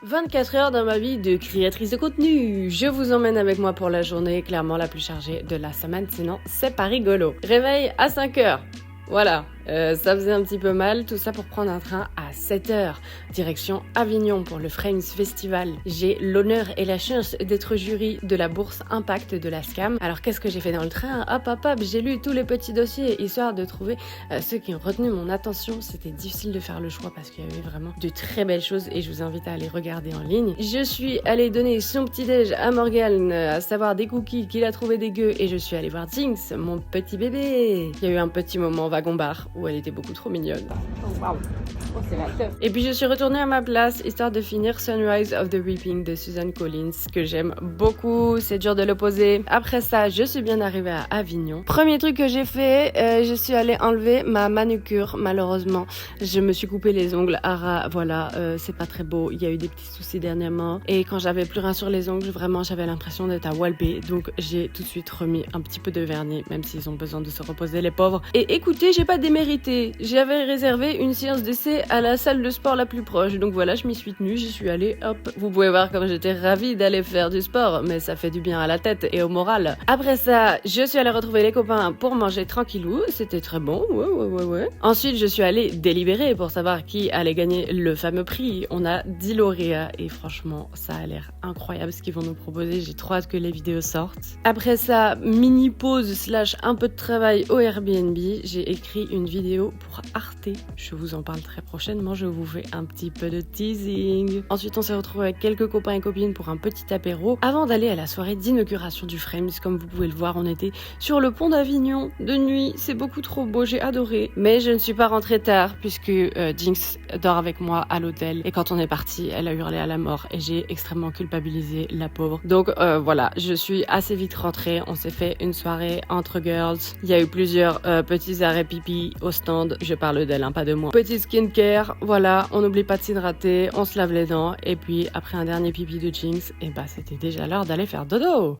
24 heures dans ma vie de créatrice de contenu. Je vous emmène avec moi pour la journée clairement la plus chargée de la semaine, sinon c'est pas rigolo. Réveil à 5 heures. Voilà, ça faisait un petit peu mal, tout ça pour prendre un train à 7h, direction Avignon pour le Frames Festival. J'ai l'honneur et la chance d'être jury de la bourse Impact de la SCAM. Alors qu'est-ce que j'ai fait dans le train? Hop, j'ai lu tous les petits dossiers, histoire de trouver ceux qui ont retenu mon attention. C'était difficile de faire le choix parce qu'il y avait vraiment de très belles choses et je vous invite à aller regarder en ligne. Je suis allée donner son petit-déj à Morgane, à savoir des cookies qu'il a trouvé dégueux, et je suis allée voir Jinx, mon petit bébé. Il y a eu un petit moment wagon-bar où elle était beaucoup trop mignonne. Oh waouh, oh, c'est la teuf. Et puis je suis retournée à ma place histoire de finir Sunrise of the Reaping de Susan Collins, que j'aime beaucoup, c'est dur de l'opposer. Après ça, je suis bien arrivée à Avignon. Premier truc que j'ai fait, je suis allée enlever ma manucure. Malheureusement, je me suis coupé les ongles à ras. Voilà, c'est pas très beau. Il y a eu des petits soucis dernièrement. Et quand j'avais plus rien sur les ongles, vraiment, j'avais l'impression d'être à Walpé. Donc j'ai tout de suite remis un petit peu de vernis, même s'ils ont besoin de se reposer, les pauvres. Et écoutez, j'ai pas démérité. J'avais réservé une séance d'essai à la salle de sport la plus proche. Donc voilà, je m'y suis tenue, j'y suis allée, hop. Vous pouvez voir comme j'étais ravie d'aller faire du sport, mais ça fait du bien à la tête et au moral. Après ça, je suis allée retrouver les copains pour manger tranquillou. C'était très bon, ouais. Ensuite, je suis allée délibérer pour savoir qui allait gagner le fameux prix. On a 10 lauréats et franchement, ça a l'air incroyable ce qu'ils vont nous proposer. J'ai trop hâte que les vidéos sortent. Après ça, mini pause / un peu de travail au Airbnb. J'ai écrit une vidéo pour Arte. Je vous en parle très prochainement. Je vous fais un petit peu de teasing. Ensuite, on s'est retrouvés avec quelques copains et copines pour un petit apéro avant d'aller à la soirée d'inauguration du Frames. Comme vous pouvez le voir, on était sur le pont d'Avignon de nuit. C'est beaucoup trop beau, j'ai adoré. Mais je ne suis pas rentrée tard puisque Jinx dort avec moi à l'hôtel. Et quand on est parti, elle a hurlé à la mort et j'ai extrêmement culpabilisé la pauvre. Donc voilà, je suis assez vite rentrée. On s'est fait une soirée entre girls. Il y a eu plusieurs petits arrêts pipi au stand. Je parle d'elle, hein, pas de moi. Petit skincare, voilà, on n'oublie pas de s'hydrater, on se lave les dents. Et puis après un dernier pipi de Jinx, et bah c'était déjà l'heure d'aller faire dodo.